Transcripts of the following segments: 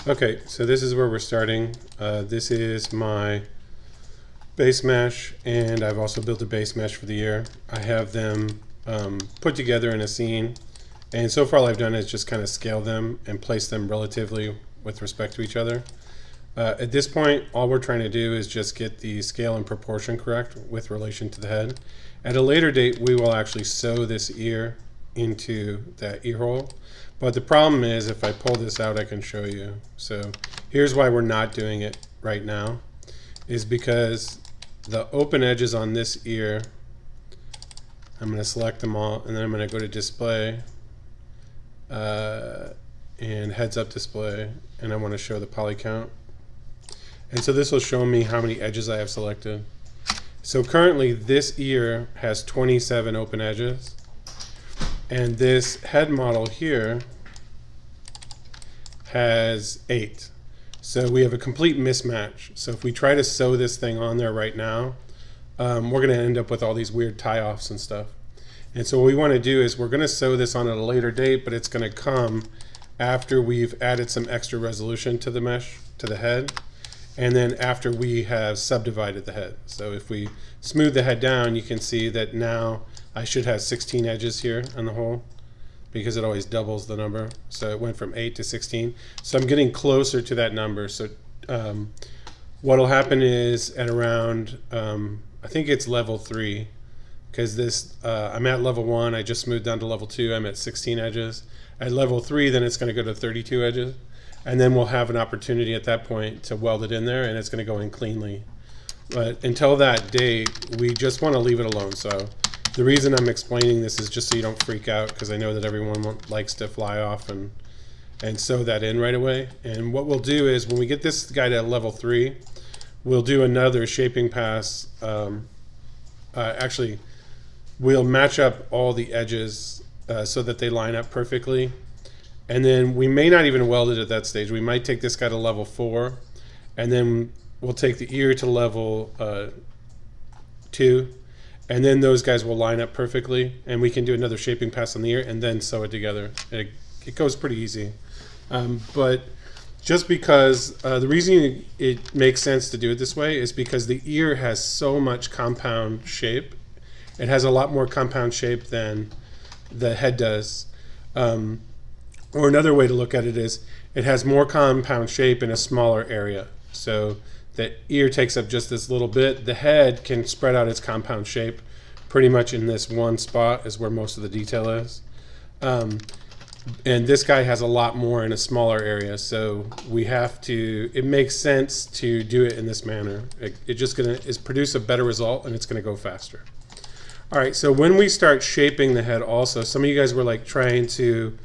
Okay, so this is where we're starting. This is my base mesh, and I've also built a base mesh for the ear. I have them put together in a scene, and so far all I've done is just kind of scale them and place them relatively with respect to each other. At this point, all we're trying to do is just get the scale and proportion correct with relation to the head. At a later date, we will actually sew this ear into that ear hole. But the problem is, if I pull this out, I can show you. So here's why we're not doing it right now, is because the open edges on this ear, I'm going to select them all, and then I'm going to go to display and heads up display, and I want to show the poly count. And so this will show me how many edges I have selected. So currently this ear has 27 open edges, and this head model here has 8. So we have a complete mismatch. So if we try to sew this thing on there right now, we're going to end up with all these weird tie-offs and stuff. And so what we want to do is we're going to sew this on at a later date, but it's going to come after we've added some extra resolution to the mesh, to the head, and then after we have subdivided the head. So if we smooth the head down, you can see that now I should have 16 edges here on the whole, because it always doubles the number. So it went from 8 to 16. So I'm getting closer to that number. So what'll happen is at around, I think it's level 3, because this, I'm at level 1, I just moved down to level 2, I'm at 16 edges. At level 3, then it's gonna go to 32 edges. And then we'll have an opportunity at that point to weld it in there, and it's gonna go in cleanly. But until that date, we just wanna leave it alone. So the reason I'm explaining this is just so you don't freak out, because I know that everyone likes to fly off and sew that in right away. And what we'll do is when we get this guy to level 3, we'll do another shaping pass. Actually, we'll match up all the edges so that they line up perfectly. And then we may not even weld it at that stage. We might take this guy to level 4, and then we'll take the ear to level 2. And then those guys will line up perfectly, and we can do another shaping pass on the ear and then sew it together. And it goes pretty easy. But just because the reason it makes sense to do it this way is because the ear has so much compound shape. It has a lot more compound shape than the head does. Or another way to look at it is it has more compound shape in a smaller area. So the ear takes up just this little bit. The head can spread out its compound shape pretty much in this one spot is where most of the detail is. And this guy has a lot more in a smaller area. So we have to, it makes sense to do it in this manner. It just is produce a better result, and it's gonna go faster. All right, so when we start shaping the head also, some of you guys were like trying to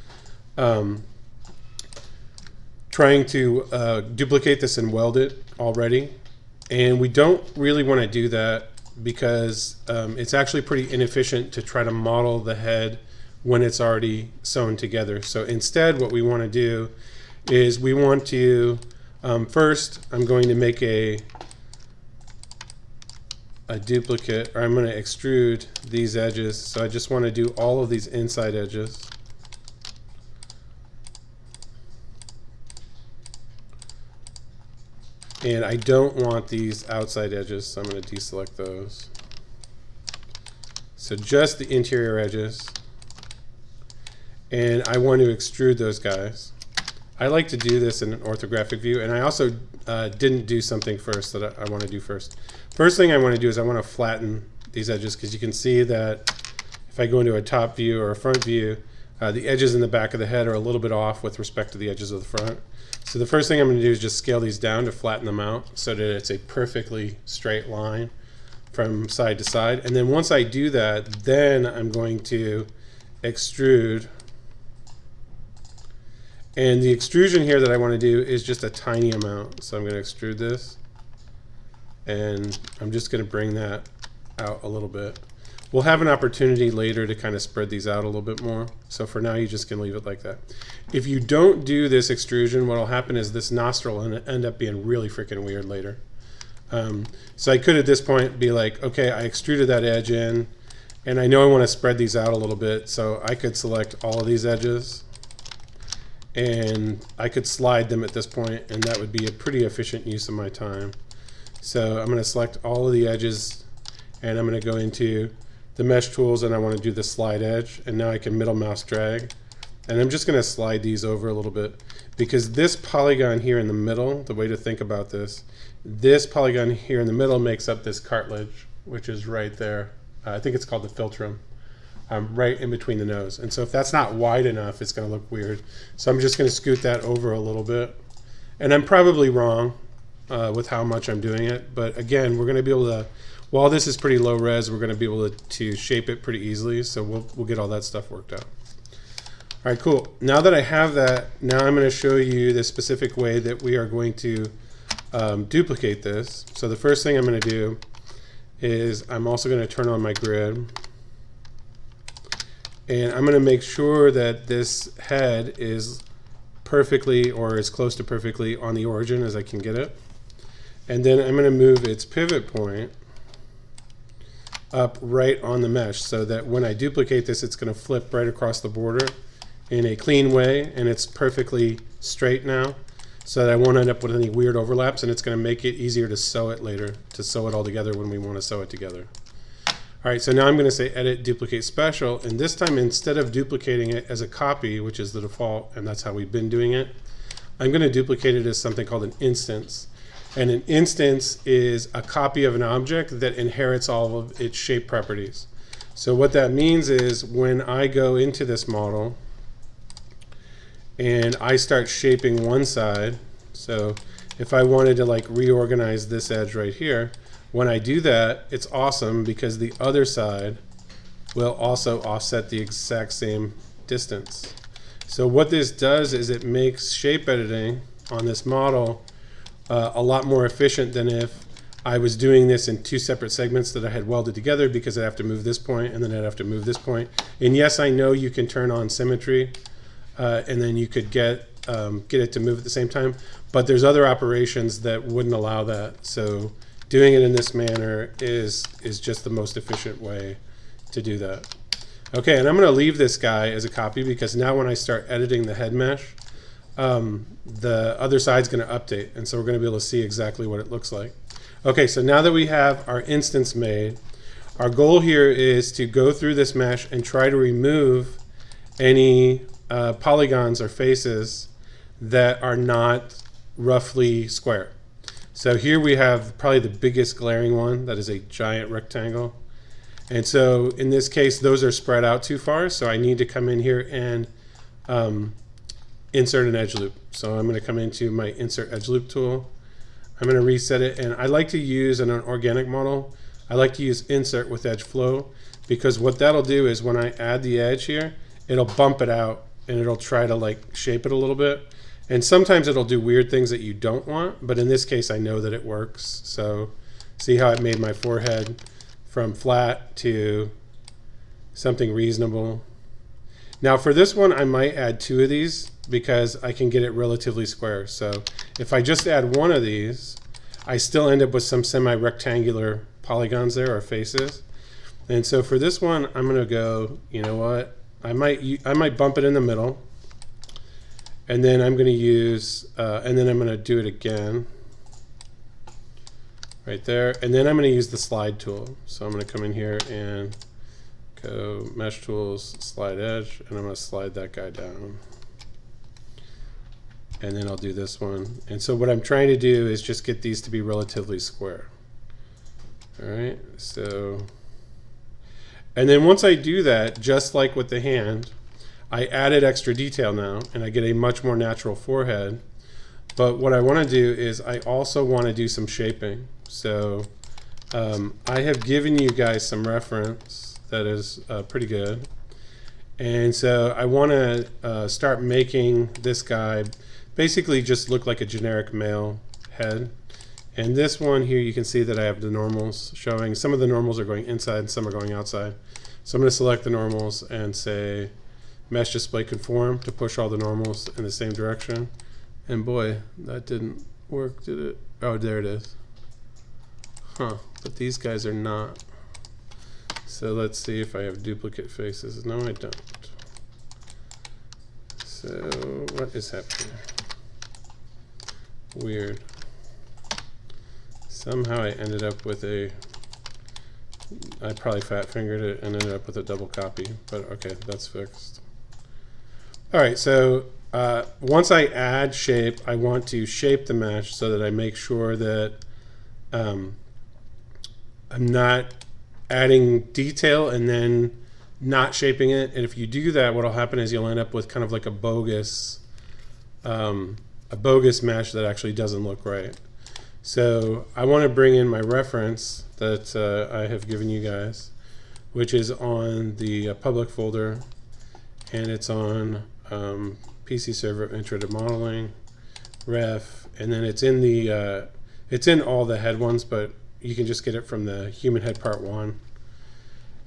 duplicate this and weld it already, and we don't really want to do that because it's actually pretty inefficient to try to model the head when it's already sewn together. So instead what we want to do is we want to first I'm going to make a duplicate, or I'm going to extrude these edges. So I just want to do all of these inside edges. And I don't want these outside edges, so I'm going to deselect those. So just the interior edges. And I want to extrude those guys. I like to do this in an orthographic view, and I also didn't do something first that I want to do first. First thing I want to do is I want to flatten these edges, because you can see that if I go into a top view or a front view, the edges in the back of the head are a little bit off with respect to the edges of the front. So the first thing I'm going to do is just scale these down to flatten them out so that it's a perfectly straight line from side to side. And then once I do that, then I'm going to extrude. And the extrusion here that I want to do is just a tiny amount. So I'm going to extrude this, and I'm just going to bring that out a little bit. We'll have an opportunity later to kind of spread these out a little bit more. So for now, you just can leave it like that. If you don't do this extrusion, what will happen is this nostril will end up being really freaking weird later. So I could at this point be like, okay, I extruded that edge in, and I know I want to spread these out a little bit. So I could select all of these edges, and I could slide them at this point, and that would be a pretty efficient use of my time. So I'm going to select all of the edges, and I'm going to go into the mesh tools, and I want to do the slide edge, and now I can middle mouse drag, and I'm just going to slide these over a little bit, because this polygon here in the middle, the way to think about this polygon here in the middle makes up this cartilage, which is right there. I think it's called the philtrum. Right in between the nose. And so if that's not wide enough, it's going to look weird. So I'm just going to scoot that over a little bit. And I'm probably wrong with how much I'm doing it. But again, we're going to be able to, while this is pretty low res, we're going to be able to shape it pretty easily. So we'll get all that stuff worked out. All right, cool. Now that I have that, now I'm going to show you the specific way that we are going to duplicate this. So the first thing I'm going to do is I'm also going to turn on my grid. And I'm going to make sure that this head is perfectly, or as close to perfectly, on the origin as I can get it. And then I'm going to move its pivot point up right on the mesh, so that when I duplicate this, it's going to flip right across the border in a clean way, and it's perfectly straight now, so that I won't end up with any weird overlaps, and it's going to make it easier to sew it later, to sew it all together when we want to sew it together. All right, so now I'm going to say edit duplicate special, and this time instead of duplicating it as a copy, which is the default, and that's how we've been doing it, I'm going to duplicate it as something called an instance. And an instance is a copy of an object that inherits all of its shape properties. So what that means is when I go into this model and I start shaping one side, so if I wanted to like reorganize this edge right here, when I do that, it's awesome because the other side will also offset the exact same distance. So what this does is it makes shape editing on this model a lot more efficient than if I was doing this in two separate segments that I had welded together, because I'd have to move this point and then I'd have to move this point. And yes, I know you can turn on symmetry and then you could get it to move at the same time, but there's other operations that wouldn't allow that. So doing it in this manner is just the most efficient way to do that. Okay, and I'm going to leave this guy as a copy because now when I start editing the head mesh, the other side's going to update, and so we're going to be able to see exactly what it looks like. Okay, so now that we have our instance made, our goal here is to go through this mesh and try to remove any polygons or faces that are not roughly square. So here we have probably the biggest glaring one that is a giant rectangle. And so in this case, those are spread out too far. So I need to come in here and insert an edge loop. So I'm going to come into my insert edge loop tool. I'm going to reset it. And I like to use in an organic model, I like to use insert with edge flow, because what that'll do is when I add the edge here, it'll bump it out and it'll try to like shape it a little bit. And sometimes it'll do weird things that you don't want, but in this case I know that it works. So see how it made my forehead from flat to something reasonable. Now for this one I might add 2 of these because I can get it relatively square. So if I just add 1 of these, I still end up with some semi-rectangular polygons there, or faces. And so for this one I'm gonna go, you know what, I might bump it in the middle. And then I'm going to use, and then I'm going to do it again, right there. And then I'm going to use the slide tool. So I'm going to come in here and go mesh tools, slide edge, and I'm going to slide that guy down. And then I'll do this one. And so what I'm trying to do is just get these to be relatively square. All right, so, and then once I do that, just like with the hand, I added extra detail now, and I get a much more natural forehead. But what I want to do is I also want to do some shaping. So I have given you guys some reference that is pretty good. And so I want to start making this guy basically just look like a generic male head. And this one here, you can see that I have the normals showing. Some of the normals are going inside and some are going outside. So I'm going to select the normals and say mesh display conform to push all the normals in the same direction. And boy, that didn't work, did it? Oh, there it is. Huh, but these guys are not. So let's see if I have duplicate faces. No, I don't. So what is happening? Weird. Somehow I ended up with I probably fat fingered it and ended up with a double copy, but okay, that's fixed. All right, so once I add shape, I want to shape the mesh so that I make sure that I'm not adding detail and then not shaping it. And if you do that, what'll happen is you'll end up with kind of like a bogus mesh that actually doesn't look right. So I want to bring in my reference that I have given you guys, which is on the public folder, and it's on PC Server Intro to Modeling, Ref, and then it's in all the head ones, but you can just get it from the Human Head Part 1.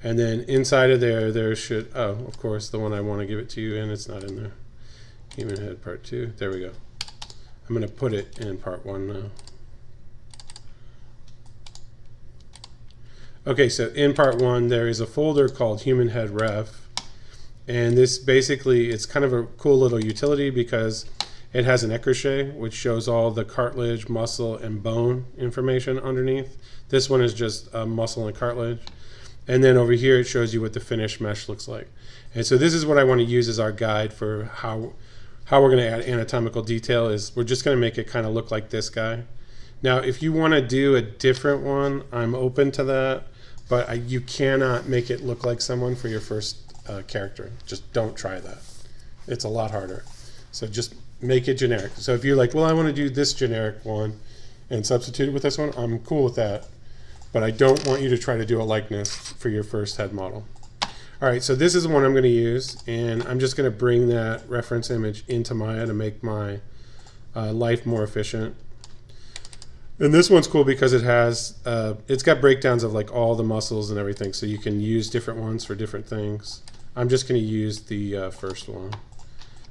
And then inside of there should, oh, of course, the one I want to give it to you in, it's not in there. Human Head Part 2, there we go. I'm going to put it in Part 1 now. Okay, so in Part 1, there is a folder called Human Head Ref. And this basically, it's kind of a cool little utility because it has an écorché, which shows all the cartilage, muscle, and bone information underneath. This one is just muscle and cartilage. And then over here, it shows you what the finished mesh looks like. And so this is what I want to use as our guide for how we're going to add anatomical detail. Is we're just going to make it kind of look like this guy. Now, if you want to do a different one, I'm open to that. But you cannot make it look like someone for your first character. Just don't try that. It's a lot harder. So just make it generic. So if you're like, well, I want to do this generic one and substitute it with this one, I'm cool with that. But I don't want you to try to do a likeness for your first head model. All right, so this is the one I'm going to use, and I'm just going to bring that reference image into Maya to make my life more efficient. And this one's cool because it's got breakdowns of like all the muscles and everything, so you can use different ones for different things. I'm just going to use the first one.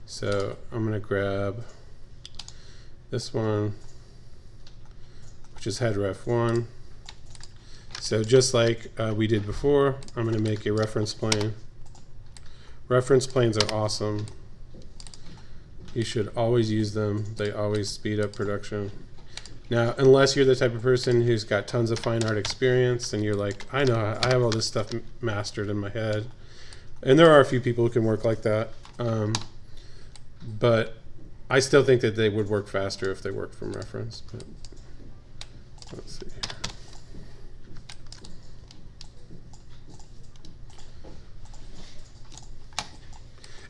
So I'm going to grab this one, which is head ref 1. So just like we did before, I'm going to make a reference plane. Reference planes are awesome. You should always use them. They always speed up production. Now, unless you're the type of person who's got tons of fine art experience and you're like, I know, I have all this stuff mastered in my head. And there are a few people who can work like that. But I still think that they would work faster if they worked from reference. But let's see here.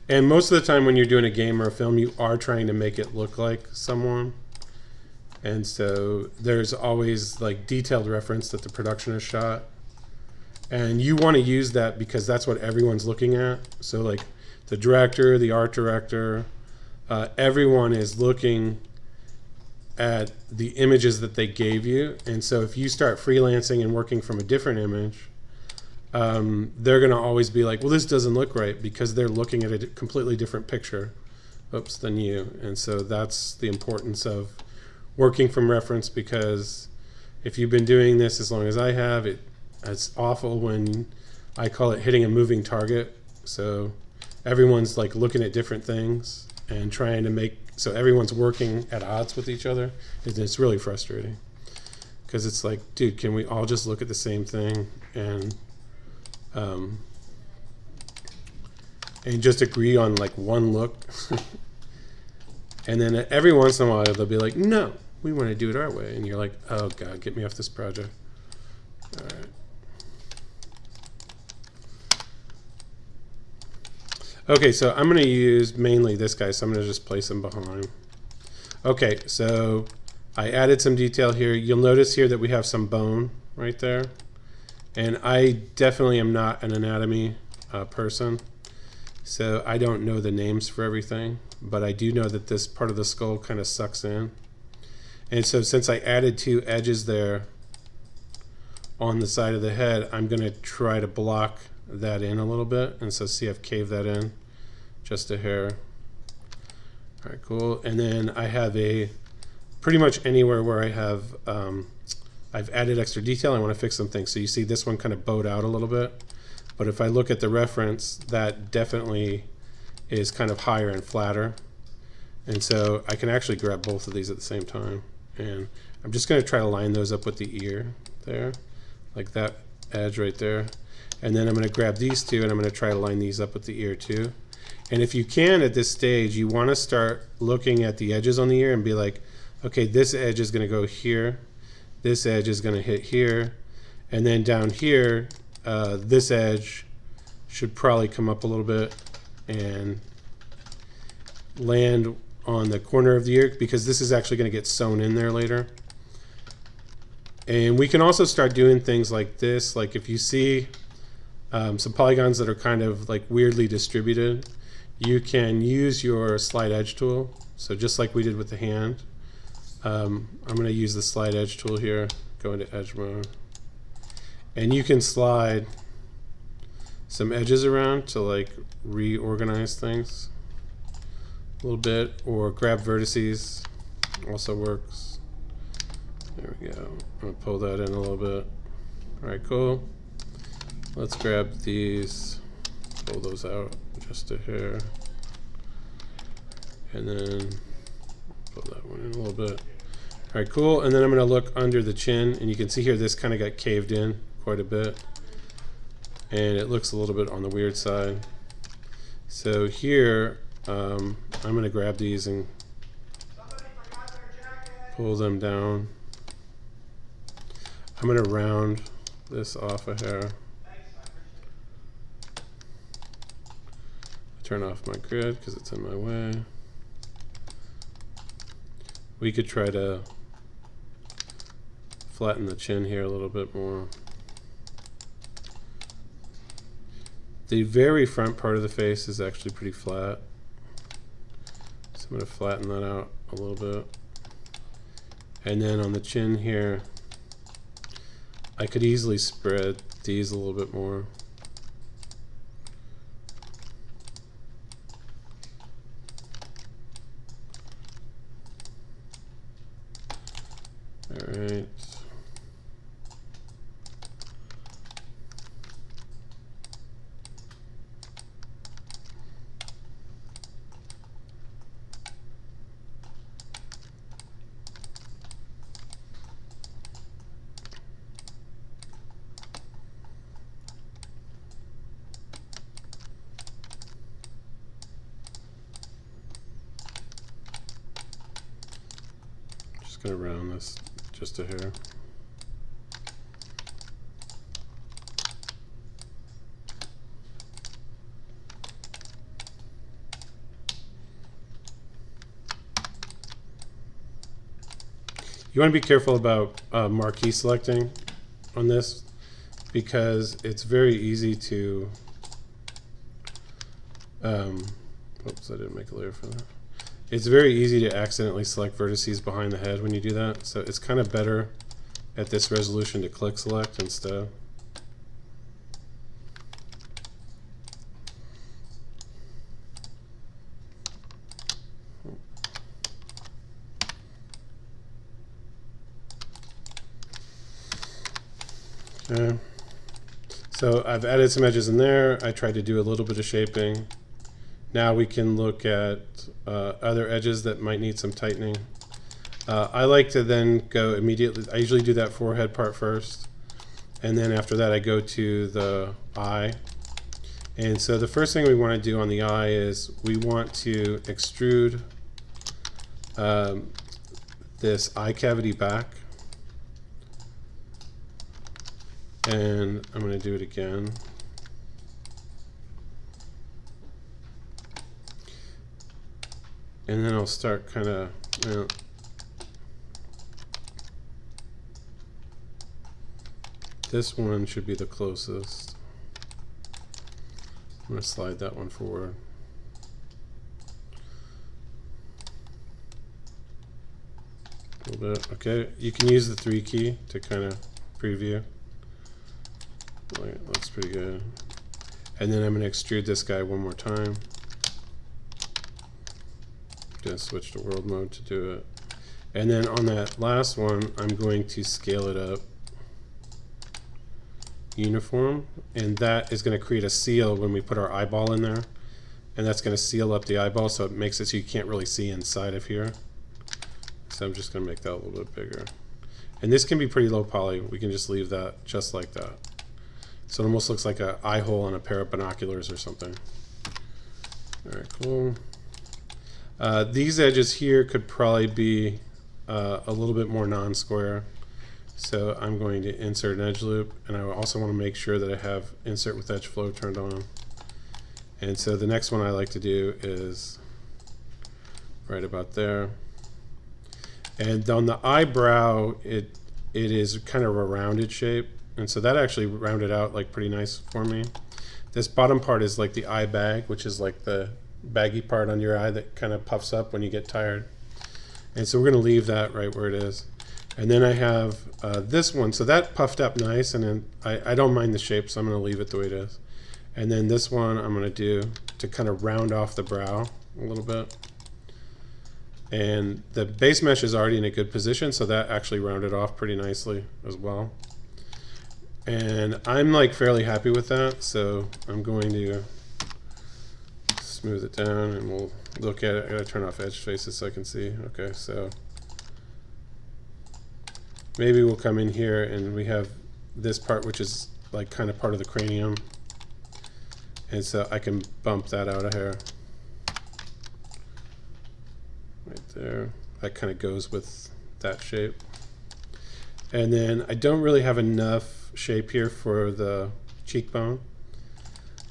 And most of the time when you're doing a game or a film, you are trying to make it look like someone. And so there's always like detailed reference that the production is shot. And you want to use that because that's what everyone's looking at. So like the director, the art director, everyone is looking at the images that they gave you. And so if you start freelancing and working from a different image, they're going to always be like, well, this doesn't look right because they're looking at a completely different picture than you. And so that's the importance of working from reference, because if you've been doing this as long as I have, it's awful when I call it hitting a moving target. So everyone's like looking at different things and trying to make, so everyone's working at odds with each other. It's really frustrating because it's like, dude, can we all just look at the same thing and just agree on like one look? And then every once in a while they'll be like, no, we want to do it our way. And you're like, oh God, get me off this project. All right. Okay, so I'm going to use mainly this guy, so I'm going to just place him behind. Okay, so I added some detail here. You'll notice here that we have some bone right there. And I definitely am not an anatomy person, so I don't know the names for everything, but I do know that this part of the skull kind of sucks in. And so since I added two edges there on the side of the head, I'm going to try to block that in a little bit. And so see, I've caved that in just a hair. All right, cool. And then I have pretty much anywhere where I have I've added extra detail, I want to fix some things. So you see this one kind of bowed out a little bit, but if I look at the reference, that definitely is kind of higher and flatter. And so I can actually grab both of these at the same time. And I'm just going to try to line those up with the ear there, like that edge right there. And then I'm going to grab these two and I'm going to try to line these up with the ear too. And if you can at this stage, you want to start looking at the edges on the ear and be like, okay, this edge is going to go here. This edge is going to hit here. And then down here, this edge should probably come up a little bit and land on the corner of the ear, because this is actually going to get sewn in there later. And we can also start doing things like this. Like if you see some polygons that are kind of like weirdly distributed, you can use your slide edge tool. So just like we did with the hand, I'm going to use the slide edge tool here, go into edge mode. And you can slide some edges around to like reorganize things a little bit, or grab vertices, also works. There we go. I'm going to pull that in a little bit. All right, cool. Let's grab these, pull those out just a hair, and then pull that one in a little bit. All right, cool. And then I'm going to look under the chin, and you can see here this kind of got caved in quite a bit, and it looks a little bit on the weird side. So here, I'm going to grab these and pull them down. I'm going to round this off a hair. Turn off my grid because it's in my way. We could try to flatten the chin here a little bit more. The very front part of the face is actually pretty flat. So I'm going to flatten that out a little bit. And then on the chin here, I could easily spread these a little bit more. All right. Just gonna round this just a hair. You want to be careful about marquee selecting on this, because it's very easy to oops, I didn't make a layer for that. It's very easy to accidentally select vertices behind the head when you do that, so it's kind of better at this resolution to click select instead. Okay. So I've added some edges in there. I tried to do a little bit of shaping. Now we can look at other edges that might need some tightening. I like to then go immediately, I usually do that forehead part first, and then after that I go to the eye. And so the first thing we want to do on the eye is we want to extrude this eye cavity back. And I'm going to do it again. And then I'll start kind of, this one should be the closest. I'm going to slide that one forward. A little bit. Okay, you can use the 3 key to kind of preview. Right, looks pretty good. And then I'm going to extrude this guy one more time. Going to switch to world mode to do it. And then on that last one, I'm going to scale it up uniform, and that is going to create a seal when we put our eyeball in there. and that's going to seal up the eyeball, so it makes it so you can't really see inside of here. So I'm just going to make that a little bit bigger. And this can be pretty low poly. We can just leave that just like that. So it almost looks like an eye hole on a pair of binoculars or something. All right, cool. These edges here could probably be a little bit more non-square. So I'm going to insert an edge loop, and I also want to make sure that I have insert with edge flow turned on. And so the next one I like to do is right about there. And on the eyebrow, it is kind of a rounded shape, and so that actually rounded out like pretty nice for me. This bottom part is like the eye bag, which is like the baggy part on your eye that kind of puffs up when you get tired. And so we're going to leave that right where it is. And then I have this one, so that puffed up nice, and then I don't mind the shape, so I'm going to leave it the way it is. And then this one I'm going to do to kind of round off the brow a little bit. And the base mesh is already in a good position, so that actually rounded off pretty nicely as well. And I'm like fairly happy with that, so I'm going to smooth it down and we'll look at it. I gotta turn off edge faces so I can see. Okay, so maybe we'll come in here and we have this part which is like kind of part of the cranium, and so I can bump that out of here right there. That kind of goes with that shape. And then I don't really have enough shape here for the cheekbone,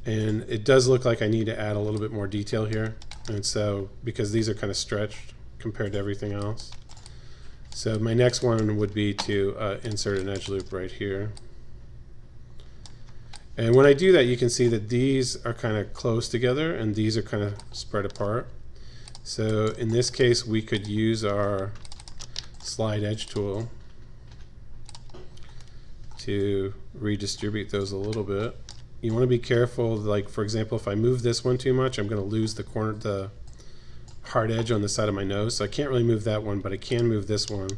and it does look like I need to add a little bit more detail here, and so because these are kind of stretched compared to everything else. So my next one would be to insert an edge loop right here. And when I do that, you can see that these are kind of close together and these are kind of spread apart. So in this case, we could use our slide edge tool to redistribute those a little bit. You want to be careful, like for example, if I move this one too much, I'm going to lose the corner, the hard edge on the side of my nose. So I can't really move that one, but I can move this one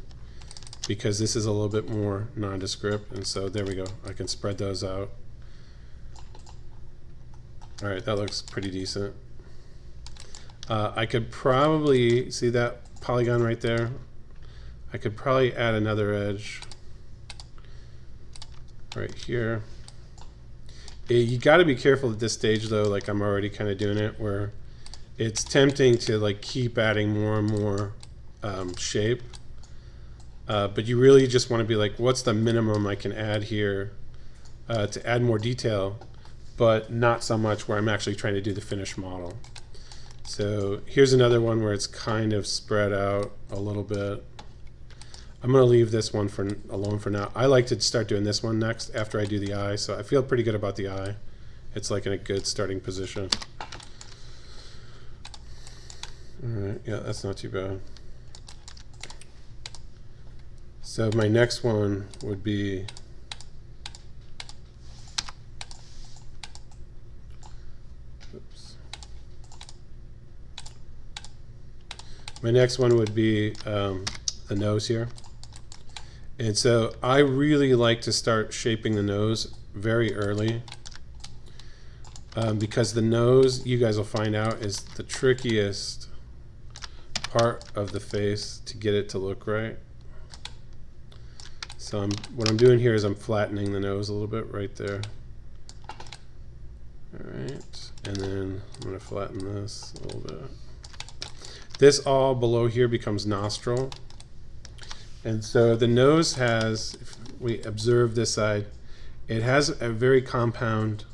because this is a little bit more nondescript. And so there we go. I can spread those out. All right, that looks pretty decent. I could probably see that polygon right there. I could probably add another edge right here. You got to be careful at this stage though, like I'm already kind of doing it, where it's tempting to like keep adding more and more shape, but you really just want to be like, what's the minimum I can add here to add more detail, but not so much where I'm actually trying to do the finished model. So here's another one where it's kind of spread out a little bit. I'm going to leave this one alone for now. I like to start doing this one next after I do the eye, so I feel pretty good about the eye. It's like in a good starting position. All right, yeah, that's not too bad. So my next one would be the nose here. And so I really like to start shaping the nose very early because the nose, you guys will find out, is the trickiest part of the face to get it to look right. So what I'm doing here is I'm flattening the nose a little bit right there. All right, and then I'm going to flatten this a little bit. This all below here becomes nostril. And so the nose has, if we observe this side, it has a very compound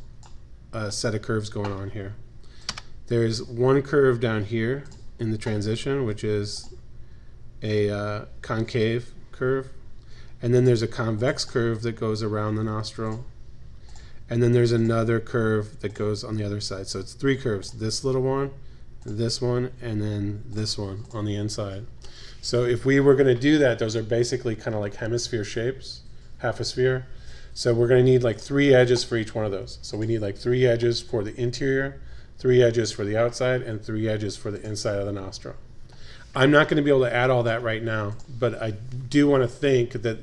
set of curves going on here. There's one curve down here in the transition, which is a concave curve. And then there's a convex curve that goes around the nostril. And then there's another curve that goes on the other side. So it's three curves, this little one, this one, and then this one on the inside. So if we were going to do that, those are basically kind of like hemisphere shapes, half a sphere. So we're going to need like 3 edges for each one of those. So we need like 3 edges for the interior, 3 edges for the outside, and 3 edges for the inside of the nostril. I'm not going to be able to add all that right now, but I do want to think that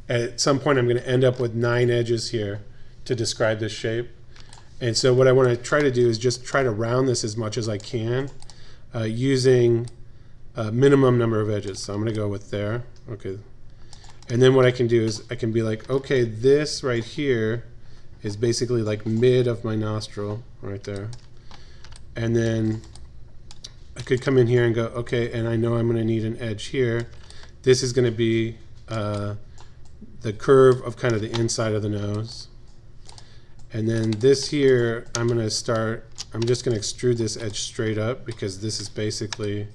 at some point I'm going to end up with 9 edges here to describe this shape. And so what I want to try to do is just try to round this as much as I can using a minimum number of edges. So I'm going to go with there. Okay. And then what I can do is I can be like, okay, this right here is basically like mid of my nostril right there. And then I could come in here and go, okay, and I know I'm going to need an edge here. This is going to be the curve of kind of the inside of the nose. And then this here, I'm just going to extrude this edge straight up because this is basically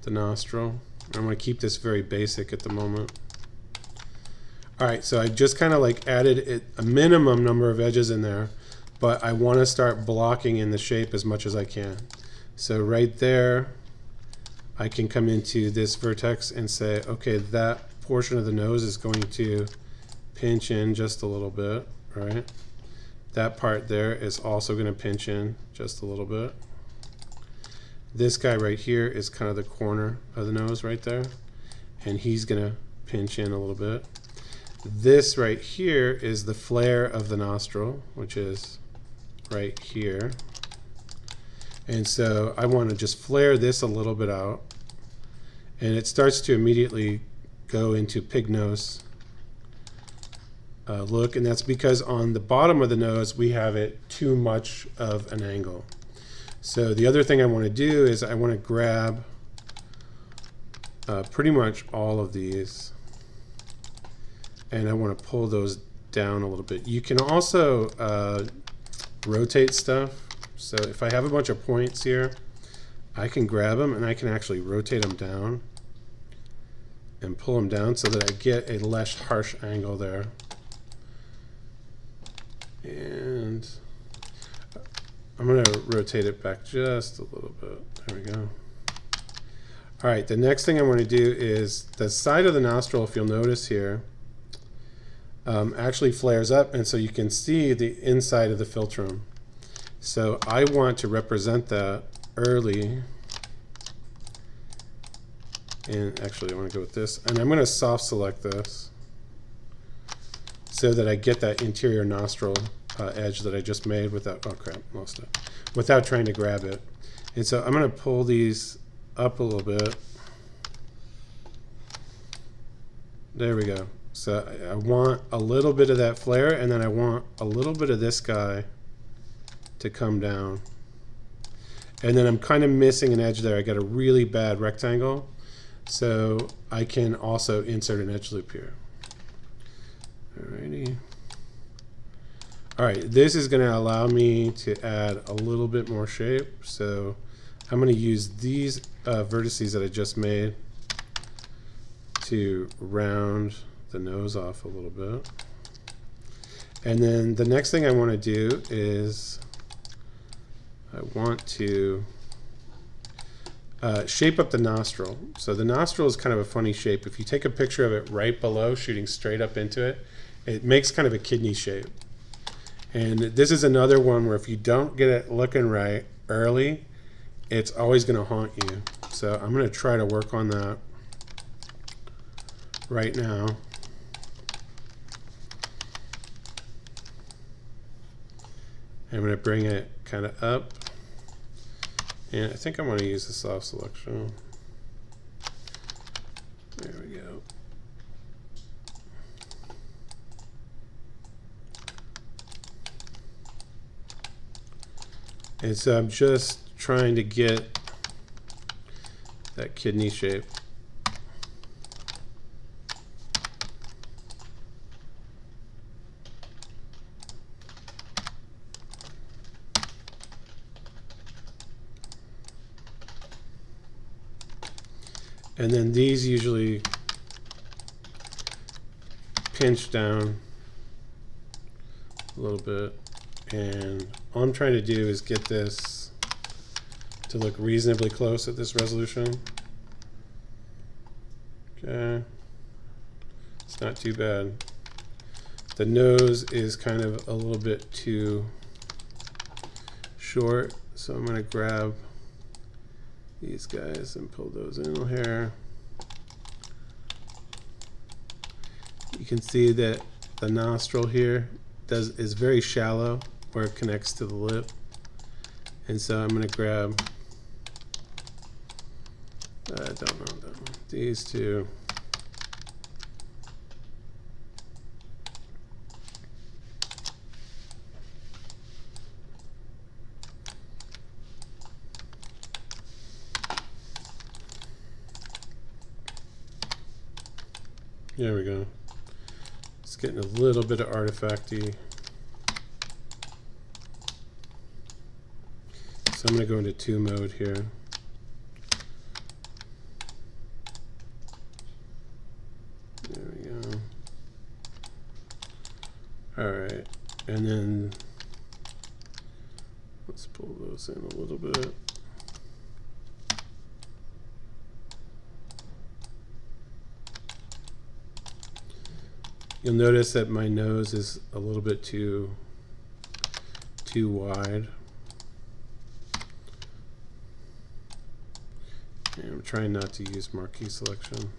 the nostril. I'm going to keep this very basic at the moment. All right, so I just kind of like added a minimum number of edges in there, but I want to start blocking in the shape as much as I can. So right there, I can come into this vertex and say, okay, that portion of the nose is going to pinch in just a little bit, right? That part there is also going to pinch in just a little bit. This guy right here is kind of the corner of the nose right there, and he's going to pinch in a little bit. This right here is the flare of the nostril, which is right here. And so I want to just flare this a little bit out, and it starts to immediately go into pig nose look, and that's because on the bottom of the nose we have it too much of an angle. So the other thing I want to do is I want to grab pretty much all of these, and I want to pull those down a little bit. You can also rotate stuff. So if I have a bunch of points here, I can grab them and I can actually rotate them down and pull them down so that I get a less harsh angle there. And I'm going to rotate it back just a little bit. There we go. All right, the next thing I want to do is the side of the nostril, if you'll notice here, actually flares up, and so you can see the inside of the philtrum. So I want to represent that early. And actually I want to go with this, and I'm going to soft select this so that I get that interior nostril edge that I just made without, oh crap, lost it, without trying to grab it. And so I'm going to pull these up a little bit. There we go. So I want a little bit of that flare, and then I want a little bit of this guy to come down. And then I'm kind of missing an edge there. I got a really bad rectangle. So I can also insert an edge loop here. Alrighty. All right, this is going to allow me to add a little bit more shape. So I'm going to use these vertices that I just made to round the nose off a little bit. And then the next thing I want to do is I want to shape up the nostril. So the nostril is kind of a funny shape. If you take a picture of it right below, shooting straight up into it, it makes kind of a kidney shape. And this is another one where if you don't get it looking right early, it's always going to haunt you. So I'm going to try to work on that right now. I'm going to bring it kind of up. And I think I'm going to use the soft selection. There we go. And so I'm just trying to get that kidney shape. And then these usually pinch down a little bit. And all I'm trying to do is get this to look reasonably close at this resolution. Okay. It's not too bad. The nose is kind of a little bit too short, so I'm going to grab these guys and pull those in here. You can see that the nostril here is very shallow, where it connects to the lip. And so I'm going to grab, I don't know, these two. There we go. It's getting a little bit of artifacty. So I'm going to go into 2 mode here. There we go. Alright, and then let's pull those in a little bit. You'll notice that my nose is a little bit too wide. And I'm trying not to use marquee selection.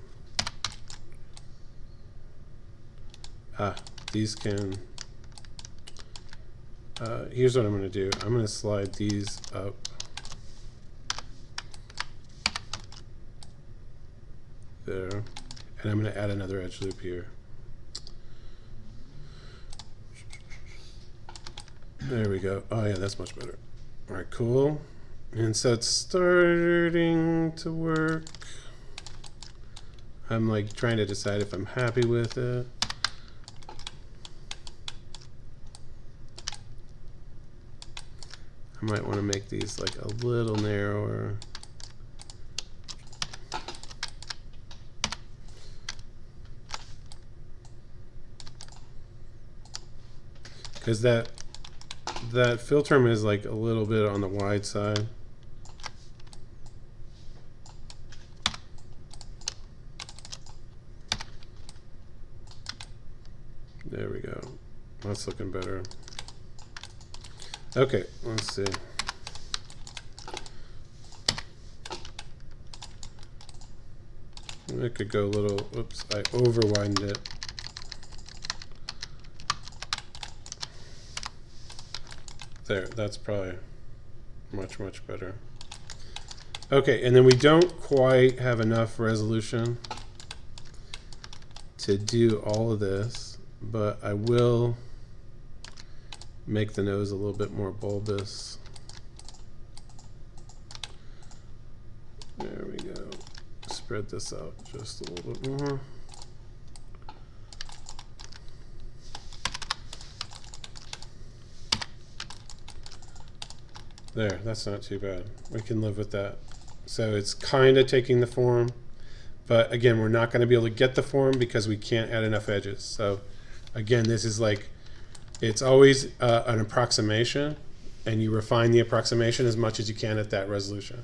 These can, here's what I'm going to do. I'm going to slide these up. There. And I'm going to add another edge loop here. There we go. Oh yeah, that's much better. All right, cool. And so it's starting to work. I'm like trying to decide if I'm happy with it. I might want to make these like a little narrower. Because that filter is like a little bit on the wide side. There we go. That's looking better. Okay, let's see. I could go a little, oops, I over widened it. There, that's probably much, much better. Okay, and then we don't quite have enough resolution to do all of this, but I will make the nose a little bit more bulbous. There we go. Spread this out just a little bit more. There, that's not too bad. We can live with that. So it's kind of taking the form, but again, we're not going to be able to get the form because we can't add enough edges. So again, this is like, it's always an approximation, and you refine the approximation as much as you can at that resolution.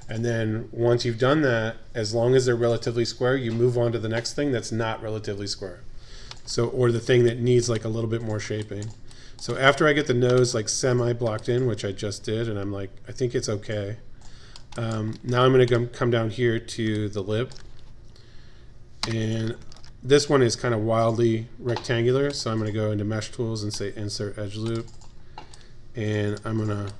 And then once you've done that, as long as they're relatively square, you move on to the next thing that's not relatively square. So, or the thing that needs like a little bit more shaping. So after I get the nose like semi-blocked in, which I just did, and I'm like, I think it's okay. Now I'm going to come down here to the lip. And this one is kind of wildly rectangular, so I'm going to go into Mesh Tools and say Insert Edge Loop. And I'm going to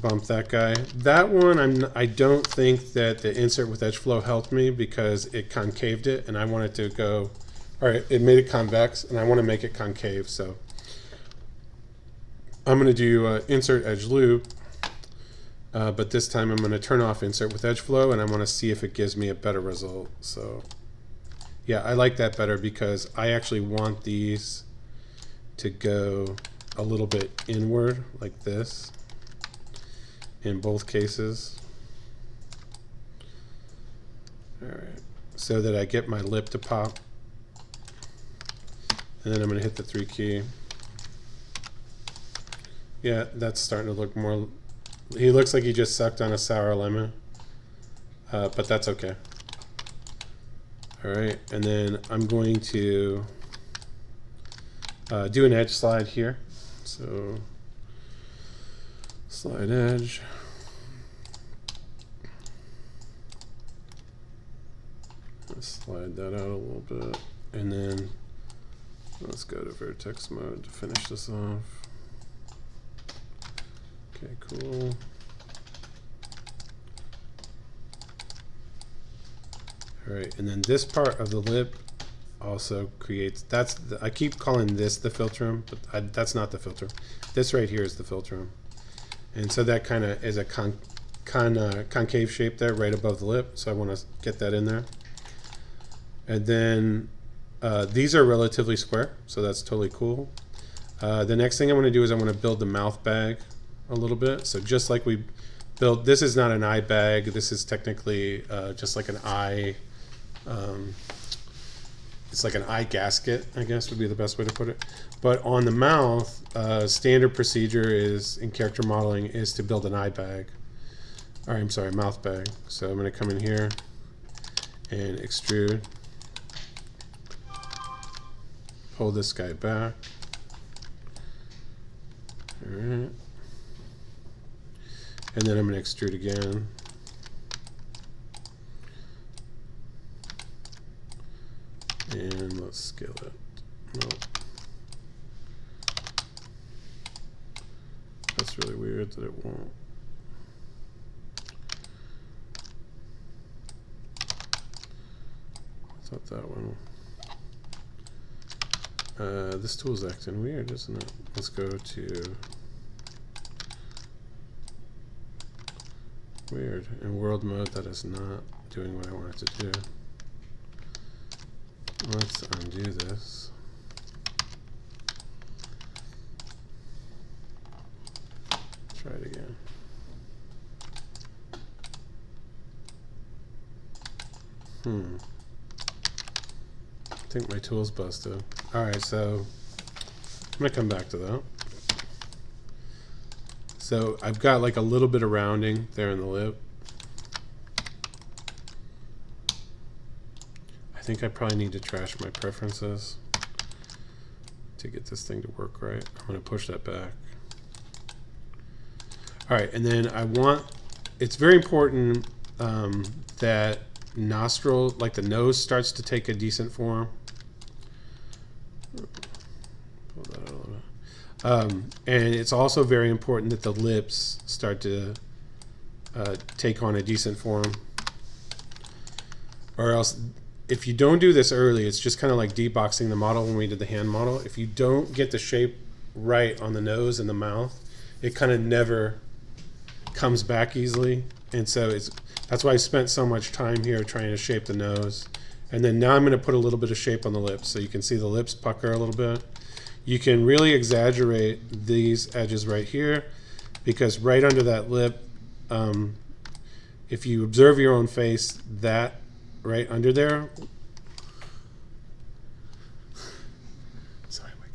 bump that guy. That one, I don't think that the Insert with Edge Flow helped me because it concaved it, and I want it to go... All right, it made it convex, and I want to make it concave, so I'm going to do Insert Edge Loop, but this time I'm going to turn off Insert with Edge Flow, and I want to see if it gives me a better result. So yeah, I like that better because I actually want these to go a little bit inward, like this, in both cases. All right, so that I get my lip to pop. And then I'm going to hit the 3 key. Yeah, that's starting to look more... He looks like he just sucked on a sour lemon. But that's okay. All right, and then I'm going to do an edge slide here. So, slide edge. Let's slide that out a little bit. And then Let's go to vertex mode to finish this off. Okay, cool. All right, and then this part of the lip also creates, I keep calling this the philtrum, but that's not the philtrum. This right here is the philtrum. And so that kind of is a concave shape there right above the lip. So I want to get that in there. And then these are relatively square, so that's totally cool. The next thing I want to do is I want to build the mouth bag a little bit. So just like we built, this is not an eye bag. This is technically just like an eye. It's like an eye gasket, I guess would be the best way to put it. But on the mouth, standard procedure is in character modeling is to build an eye bag. Or I'm sorry, mouth bag. So I'm going to come in here and extrude. Pull this guy back. All right. And then I'm going to extrude again. And let's scale it. Nope. That's really weird that it won't. I thought that one. This tool's acting weird, isn't it? Let's go to weird. In world mode, that is not doing what I want it to do. Let's undo this. Try it again. I think my tool's busted. Alright, so I'm going to come back to that. So I've got like a little bit of rounding there in the lip. I think I probably need to trash my preferences to get this thing to work right. I'm going to push that back. All right, and then it's very important that nostril, like the nose, starts to take a decent form. Pull that out a little bit. And it's also very important that the lips start to take on a decent form, or else if you don't do this early, it's just kind of like deboxing the model when we did the hand model. If you don't get the shape right on the nose and the mouth, it kind of never comes back easily. And so that's why I spent so much time here trying to shape the nose. And then now I'm going to put a little bit of shape on the lips, so you can see the lips pucker a little bit. You can really exaggerate these edges right here, because right under that lip, if you observe your own face, that right under there. Sorry, wake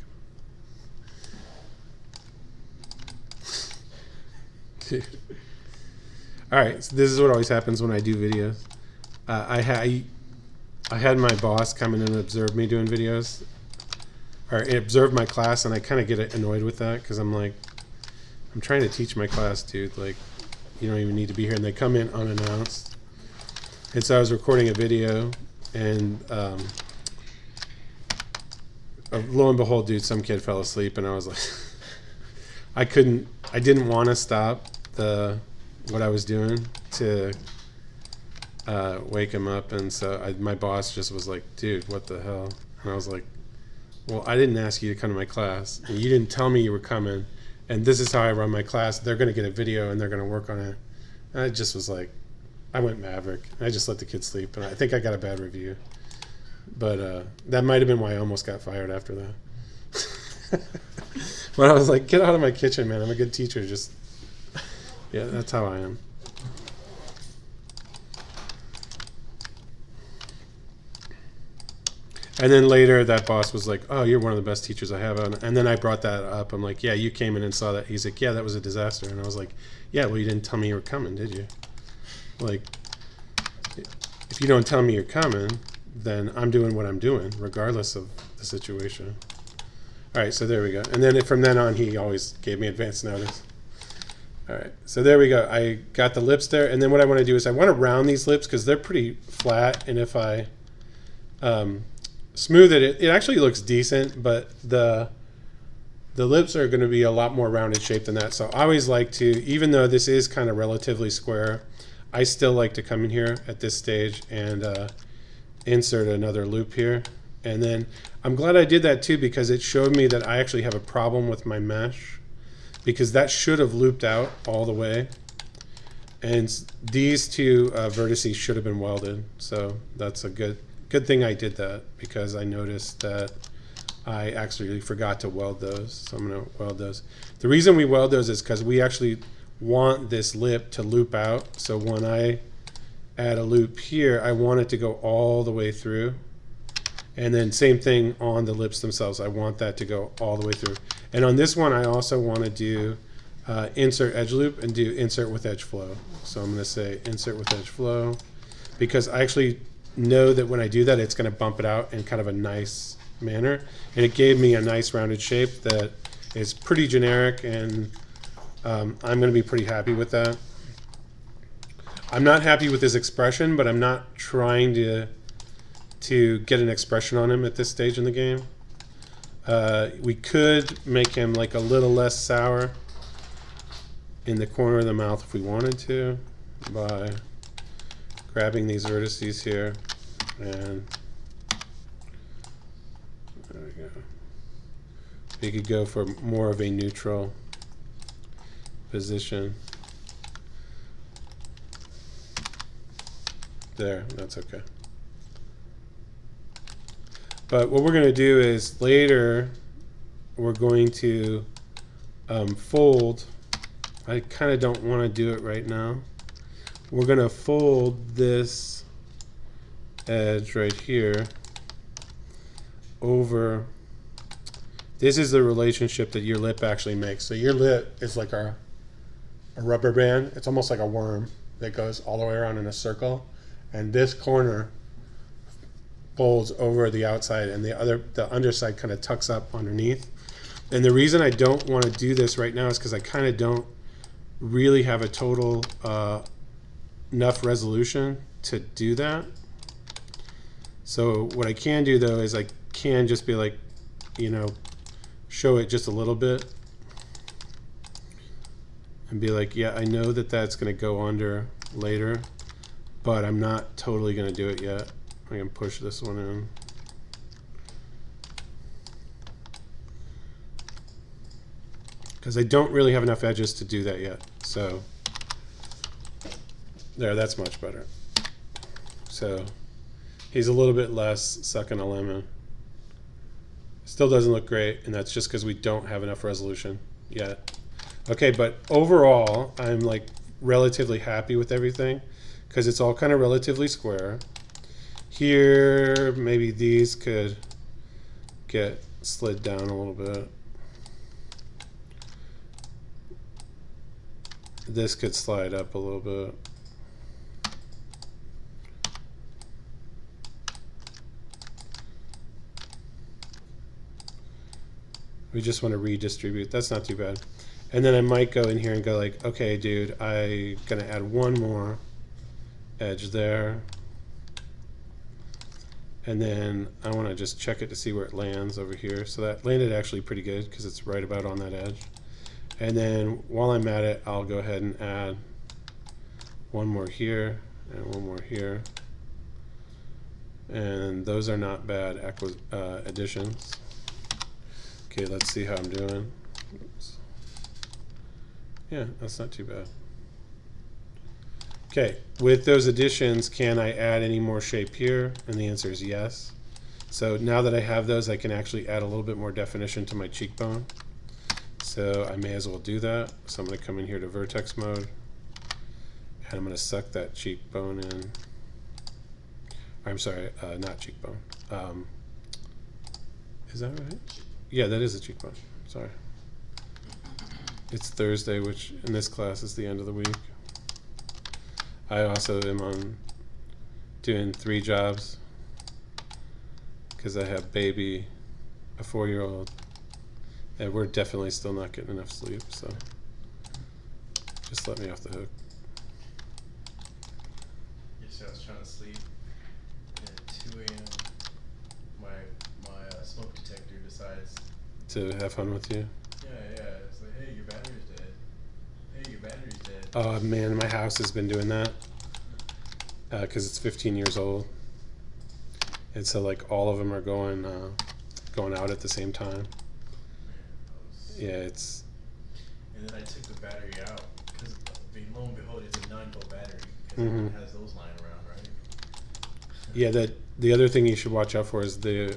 up. Dude. All right, so this is what always happens when I do videos. I had my boss come in and observe me doing videos, or observe my class, and I kind of get annoyed with that because I'm like, I'm trying to teach my class, dude. Like, you don't even need to be here. And they come in unannounced. And so I was recording a video, and lo and behold, dude, some kid fell asleep, and I was like, I didn't want to stop what I was doing to wake him up, and so my boss just was like, dude, what the hell? And I was like, well, I didn't ask you to come to my class, and you didn't tell me you were coming, and this is how I run my class. They're going to get a video, and they're going to work on it. And I just was like, I went maverick. I just let the kid sleep, and I think I got a bad review. But that might have been why I almost got fired after that. But I was like, get out of my kitchen, man. I'm a good teacher. Just, yeah, that's how I am. And then later, that boss was like, oh, you're one of the best teachers I have. And then I brought that up. I'm like, yeah, you came in and saw that. He's like, yeah, that was a disaster. And I was like, yeah, well, you didn't tell me you were coming, did you? Like, if you don't tell me you're coming, then I'm doing what I'm doing, regardless of the situation. All right, so there we go. And then from then on, he always gave me advance notice. All right, so there we go. I got the lips there. And then what I want to do is I want to round these lips because they're pretty flat. And if I smooth it. It actually looks decent, but the lips are going to be a lot more rounded shape than that. So I always like to, even though this is kind of relatively square, I still like to come in here at this stage and insert another loop here. And then I'm glad I did that too, because it showed me that I actually have a problem with my mesh, because that should have looped out all the way. And these two vertices should have been welded. So that's a good thing I did that, because I noticed that I actually forgot to weld those. So I'm going to weld those. The reason we weld those is because we actually want this lip to loop out. So when I add a loop here, I want it to go all the way through. And then same thing on the lips themselves. I want that to go all the way through. And on this one, I also want to do insert edge loop and do insert with edge flow. So I'm going to say insert with edge flow, because I actually know that when I do that, it's going to bump it out in kind of a nice manner. And it gave me a nice rounded shape that is pretty generic, and I'm going to be pretty happy with that. I'm not happy with his expression, but I'm not trying to get an expression on him at this stage in the game. We could make him like a little less sour in the corner of the mouth if we wanted to, by grabbing these vertices here, and there we go. We could go for more of a neutral position. There, that's okay. But what we're going to do is later we're going to fold. I kind of don't want to do it right now. We're going to fold this edge right here over. This is the relationship that your lip actually makes. So your lip is like a rubber band. It's almost like a worm that goes all the way around in a circle. And this corner folds over the outside, and the underside kind of tucks up underneath. And the reason I don't want to do this right now is because I kind of don't really have a total enough resolution to do that. So what I can do though is I can just be like, you know, show it just a little bit and be like, yeah, I know that that's going to go under later, but I'm not totally going to do it yet. I can push this one in. Because I don't really have enough edges to do that yet. So there, that's much better. So he's a little bit less sucking a lemon. Still doesn't look great, and that's just because we don't have enough resolution yet. Okay, but overall, I'm like relatively happy with everything, because it's all kind of relatively square. Here, maybe these could get slid down a little bit. This could slide up a little bit. We just want to redistribute. That's not too bad. And then I might go in here and go like, okay, dude, I'm going to add one more edge there. And then I want to just check it to see where it lands over here. So that landed actually pretty good because it's right about on that edge. And then while I'm at it, I'll go ahead and add one more here and one more here. And those are not bad additions. Okay, let's see how I'm doing. Oops. Yeah, that's not too bad. Okay, with those additions, can I add any more shape here? And the answer is yes. So now that I have those, I can actually add a little bit more definition to my cheekbone. So I may as well do that. So I'm going to come in here to vertex mode, and I'm going to suck that cheekbone in. I'm sorry, not cheekbone. Is that right? Yeah, that is a cheekbone. Sorry. It's Thursday, which in this class is the end of the week. I also am on doing 3 jobs because I have baby, a 4-year-old, and we're definitely still not getting enough sleep, so just let me off the hook. Yesterday I was trying to sleep, and at 2 a.m. my decides to have fun with you. Yeah, it's like, hey, your battery's dead. Hey, your battery's dead. Oh man, my house has been doing that because it's 15 years old, and so like all of them are going out at the same time. Man, Yeah, it's. And then I took the battery out because, lo and behold, it's a 9-volt battery because everyone has those lying around, right? Yeah, the other thing you should watch out for is the.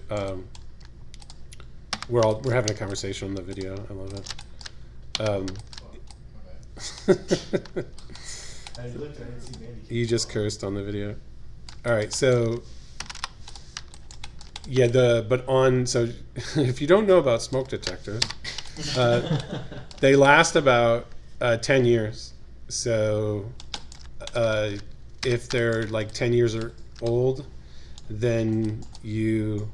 We're having a conversation on the video. I love it. Oh, my bad. I looked, I didn't see Mandy. You just cursed on the video. All right, so yeah, so if you don't know about smoke detectors, they last about 10 years. So if they're like 10 years or old, then you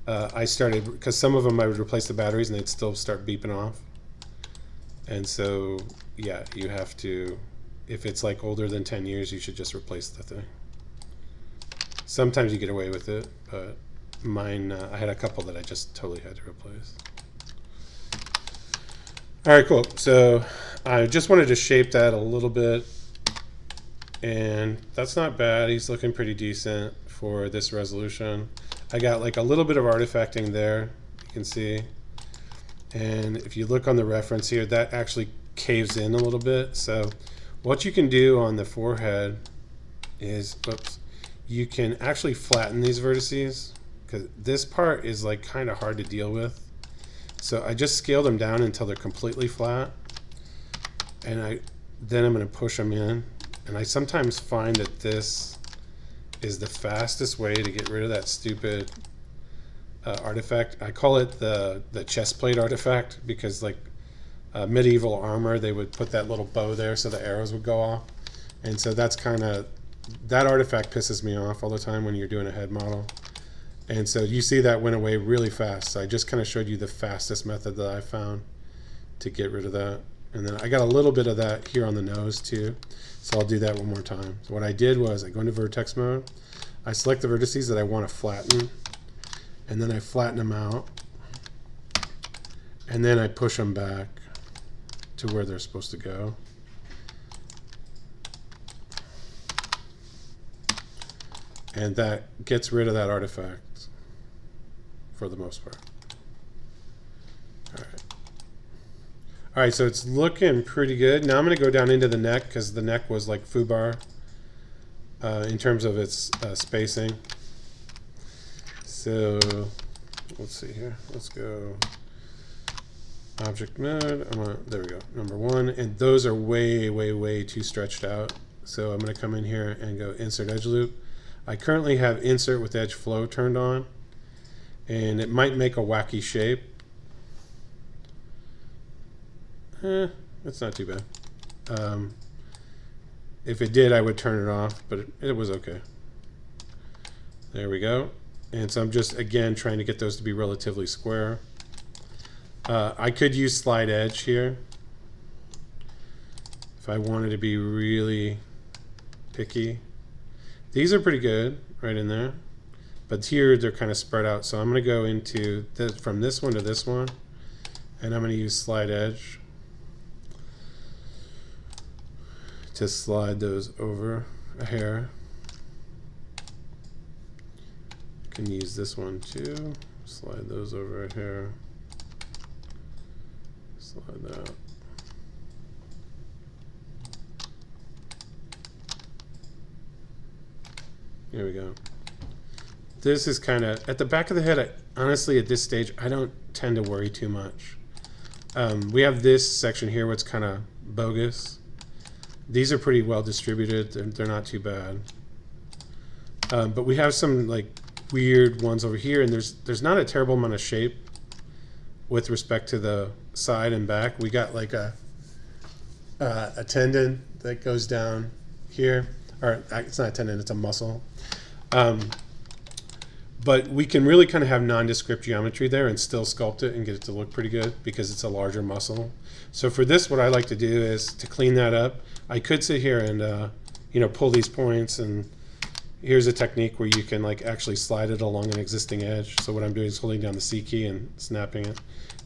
I started, because some of them I would replace the batteries and they'd still start beeping off. And so yeah, you have to, if it's like older than 10 years, you should just replace the thing. Sometimes you get away with it, but mine, I had a couple that I just totally had to replace. All right, cool. So I just wanted to shape that a little bit, and that's not bad. He's looking pretty decent for this resolution. I got like a little bit of artifacting there, you can see. And if you look on the reference here, that actually caves in a little bit. So what you can do on the forehead is, you can actually flatten these vertices, because this part is like kind of hard to deal with. So I just scaled them down until they're completely flat, and then I'm going to push them in. And I sometimes find that this is the fastest way to get rid of that stupid artifact. I call it the chest plate artifact, because like medieval armor, they would put that little bow there so the arrows would go off. And so that's that artifact pisses me off all the time when you're doing a head model. And so you see that went away really fast. So I just kind of showed you the fastest method that I found to get rid of that. And then I got a little bit of that here on the nose too. So I'll do that one more time. So what I did was I go into vertex mode. I select the vertices that I want to flatten, and then I flatten them out. And then I push them back to where they're supposed to go. And that gets rid of that artifact for the most part. All right. All right, so it's looking pretty good. Now I'm going to go down into the neck, because the neck was like foobar in terms of its spacing. So let's see here. Let's go object mode. There we go. Number 1, and those are way, way, way too stretched out. So I'm going to come in here and go insert edge loop. I currently have insert with edge flow turned on, and it might make a wacky shape. It's not too bad. If it did, I would turn it off, but it was okay. There we go. And so I'm just, again, trying to get those to be relatively square. I could use slide edge here if I wanted to be really picky. These are pretty good right in there, but here they're kind of spread out. So I'm going to go into from this one to this one, and I'm going to use slide edge to slide those over a hair. I can use this one too. Slide those over a hair. Slide that. There we go. This is kind of at the back of the head. Honestly, at this stage, I don't tend to worry too much. We have this section here, what's kind of bogus. These are pretty well distributed. They're not too bad. But we have some like weird ones over here, and there's not a terrible amount of shape with respect to the side and back. We got like a tendon that goes down here, or it's not a tendon, it's a muscle. But we can really kind of have nondescript geometry there and still sculpt it and get it to look pretty good because it's a larger muscle. So for this, what I like to do is to clean that up. I could sit here and pull these points and here's a technique where you can like actually slide it along an existing edge. So what I'm doing is holding down the C key and snapping it.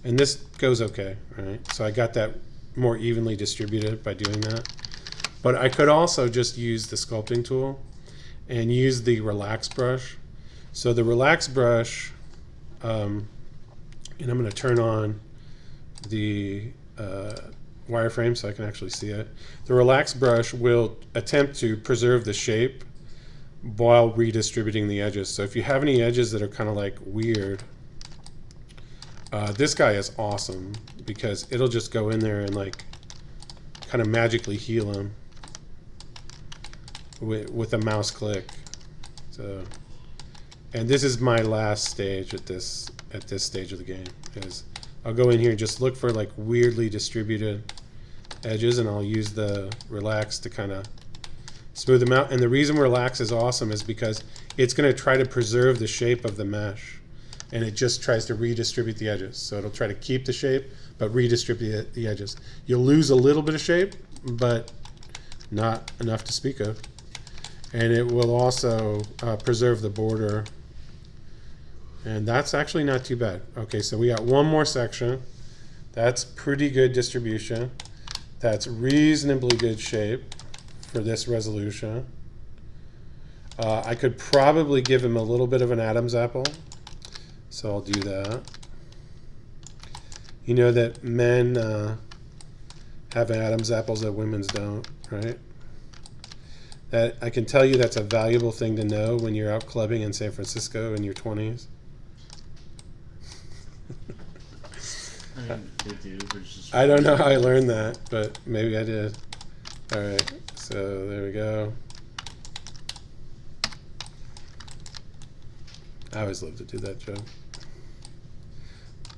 And this goes okay, right? So I got that more evenly distributed by doing that. But I could also just use the sculpting tool and use the relax brush. So the relax brush, and I'm going to turn on the wireframe so I can actually see it. The relax brush will attempt to preserve the shape while redistributing the edges. So if you have any edges that are kind of like weird, this guy is awesome because it'll just go in there and like kind of magically heal them with a mouse click. So, and this is my last stage at this stage of the game. Is I'll go in here and just look for like weirdly distributed edges, and I'll use the relax to kind of smooth them out. And the reason relax is awesome is because it's going to try to preserve the shape of the mesh, and it just tries to redistribute the edges. So it'll try to keep the shape but redistribute the edges. You'll lose a little bit of shape, but not enough to speak of. And it will also preserve the border, and that's actually not too bad. Okay, so we got one more section. That's pretty good distribution. That's reasonably good shape for this resolution. I could probably give him a little bit of an Adam's apple, so I'll do that. You know that men have Adam's apples that women's don't, right? That I can tell you that's a valuable thing to know when you're out clubbing in San Francisco in your 20s. I mean, they do. Just I don't know how I learned that, but maybe I did. All right, so there we go. I always love to do that joke.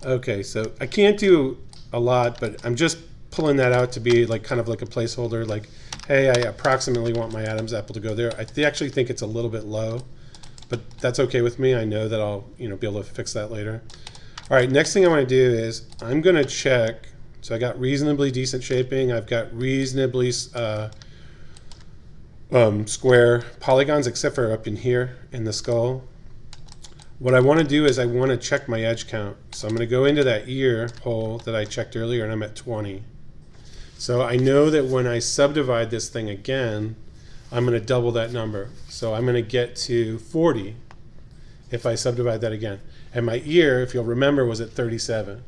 Okay, so I can't do a lot, but I'm just pulling that out to be like kind of like a placeholder, like, hey, I approximately want my Adam's apple to go there. I actually think it's a little bit low, but that's okay with me. I know that I'll be able to fix that later. All right, next thing I want to do is I'm going to check. So I got reasonably decent shaping. I've got reasonably square polygons, except for up in here in the skull. What I want to do is I want to check my edge count. So I'm going to go into that ear hole that I checked earlier, and I'm at 20. So I know that when I subdivide this thing again, I'm going to double that number. So I'm going to get to 40 if I subdivide that again. And my ear, if you'll remember, was at 37.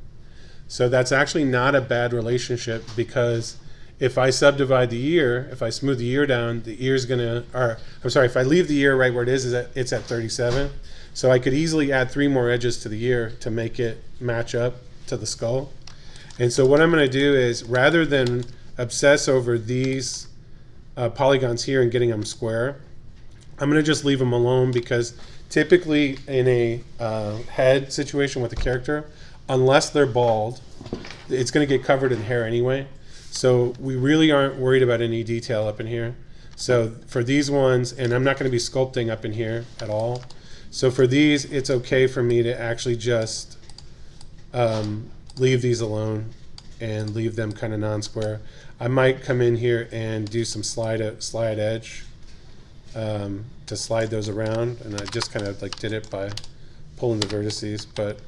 So that's actually not a bad relationship, because if I subdivide the ear, if I smooth the ear down, the ear's going to, or I'm sorry, if I leave the ear right where it is it's at 37. So I could easily add 3 more edges to the ear to make it match up to the skull. And so what I'm going to do is, rather than obsess over these polygons here and getting them square, I'm going to just leave them alone, because typically in a head situation with a character, unless they're bald, it's going to get covered in hair anyway. So we really aren't worried about any detail up in here. So for these ones, and I'm not going to be sculpting up in here at all. So for these, it's okay for me to actually just leave these alone and leave them kind of non-square. I might come in here and do some slide edge to slide those around, and I just kind of like did it by pulling the vertices, but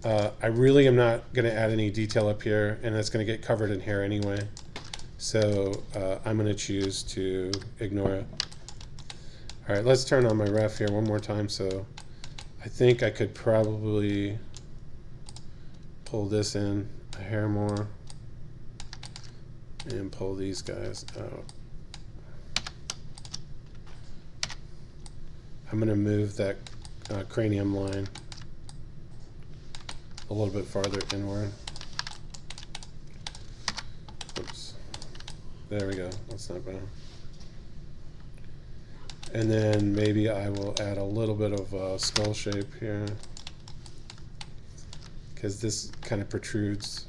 I really am not going to add any detail up here, and it's going to get covered in hair anyway. So I'm going to choose to ignore it. All right, let's turn on my ref here one more time. So I think I could probably pull this in a hair more and pull these guys out. I'm going to move that cranium line a little bit farther inward. Oops. There we go. That's not bad. And then maybe I will add a little bit of skull shape here, because this kind of protrudes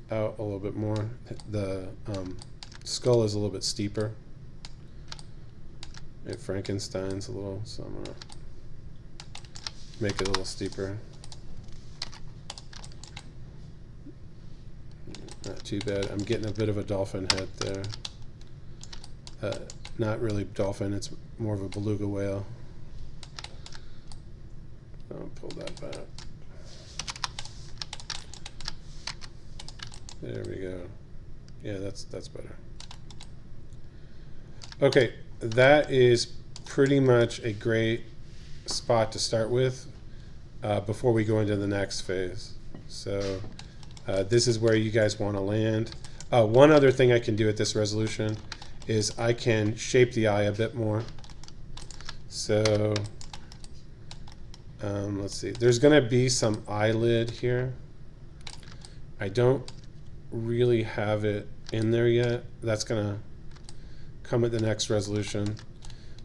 out a little bit more. The skull is a little bit steeper. And Frankenstein's a little, so I'm gonna make it a little steeper. Not too bad. I'm getting a bit of a dolphin head there. not really dolphin, it's more of a beluga whale. I'll pull that back. There we go. Yeah, that's better. Okay, that is pretty much a great spot to start with before we go into the next phase. So this is where you guys want to land. One other thing I can do at this resolution is I can shape the eye a bit more. So let's see. There's going to be some eyelid here. I don't really have it in there yet. That's going to come at the next resolution.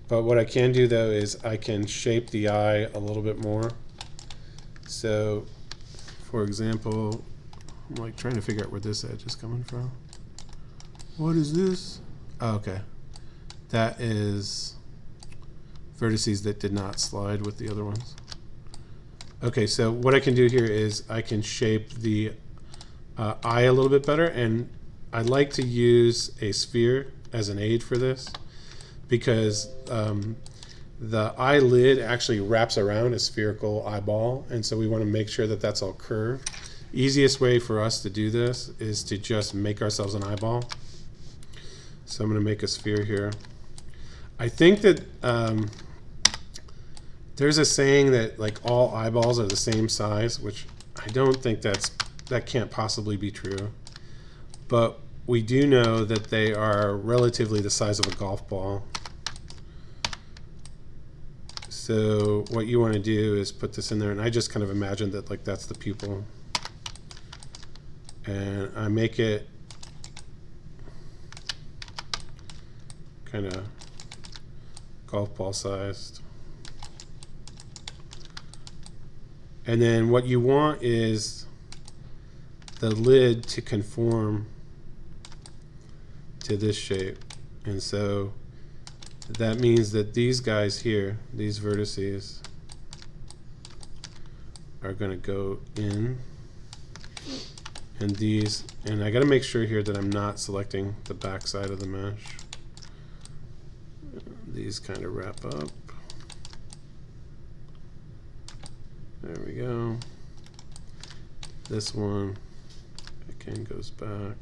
But what I can do though is I can shape the eye a little bit more. So for example, I'm like trying to figure out where this edge is coming from. What is this? Oh, okay. That is vertices that did not slide with the other ones. Okay, so what I can do here is I can shape the eye a little bit better, and I like to use a sphere as an aid for this because the eyelid actually wraps around a spherical eyeball, and so we want to make sure that that's all curved. Easiest way for us to do this is to just make ourselves an eyeball. So I'm going to make a sphere here. I think that there's a saying that like all eyeballs are the same size, which I don't think that can't possibly be true. But we do know that they are relatively the size of a golf ball. So what you want to do is put this in there, and I just kind of imagine that like that's the pupil. And I make it kind of golf ball sized. And then what you want is the lid to conform to this shape. And so that means that these guys here, these vertices, are going to go in. And these, and I got to make sure here that I'm not selecting the back side of the mesh. These kind of wrap up. There we go. This one again goes back.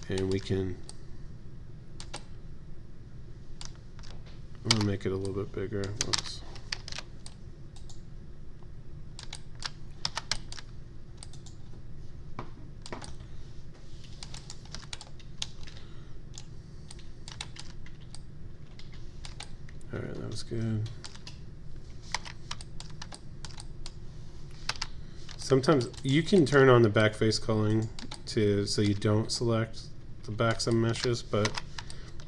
And we can, I'm gonna make it a little bit bigger. Whoops. All right, that was good. Sometimes you can turn on the back face culling so you don't select the backs of meshes, but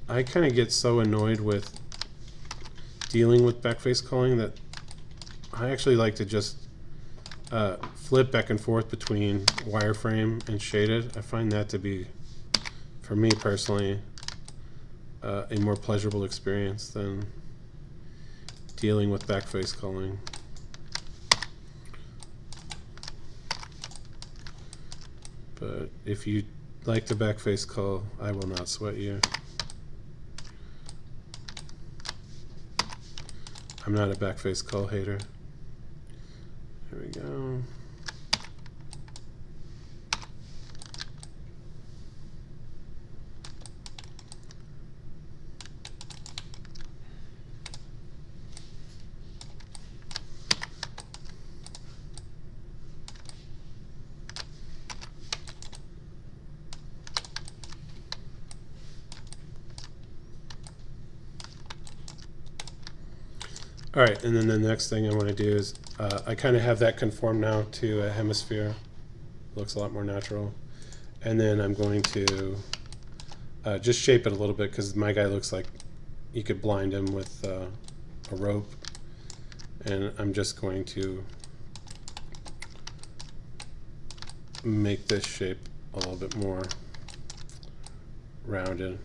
I kind of get so annoyed with dealing with back face culling that I actually like to just flip back and forth between wireframe and shaded. I find that to be, for me personally, a more pleasurable experience than dealing with back face culling. But if you like the back face cull, I will not sweat you. I'm not a back face cull hater. There we go. All right, and then the next thing I want to do is I kind of have that conform now to a hemisphere. Looks a lot more natural. And then I'm going to just shape it a little bit because my guy looks like you could blind him with a rope. And I'm just going to make this shape a little bit more rounded.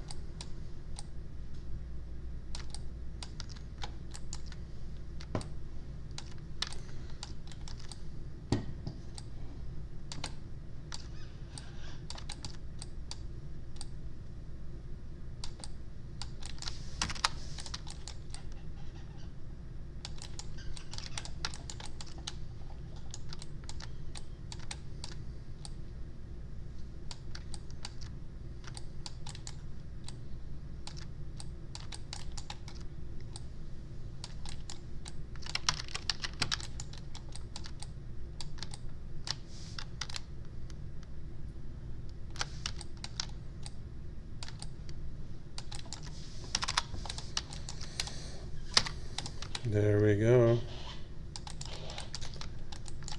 There we go.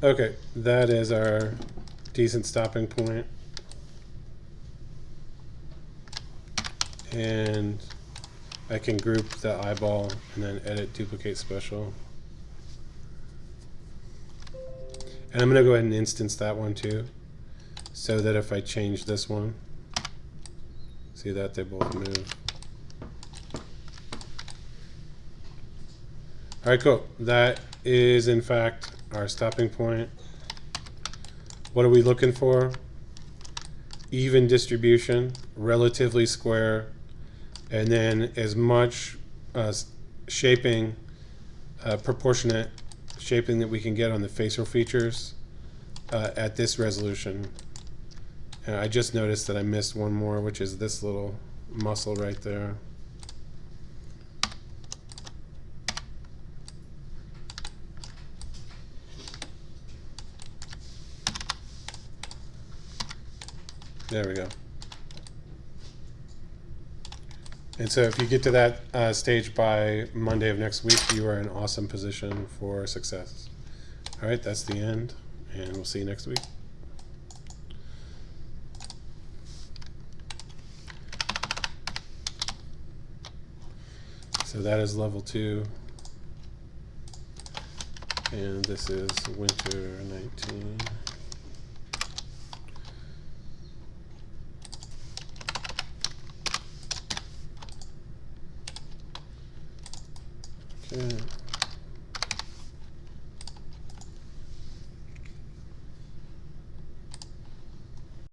Okay, that is our decent stopping point. And I can group the eyeball and then edit duplicate special. And I'm going to go ahead and instance that one too, so that if I change this one, see that they both move. All right, cool. That is in fact our stopping point. What are we looking for? Even distribution, relatively square, and then as much shaping, proportionate shaping that we can get on the facial features at this resolution. I just noticed that I missed one more, which is this little muscle right there. There we go. And so if you get to that stage by Monday of next week, you are in awesome position for success. All right, that's the end, and we'll see you next week. So that is level 2. And this is winter 19. Okay.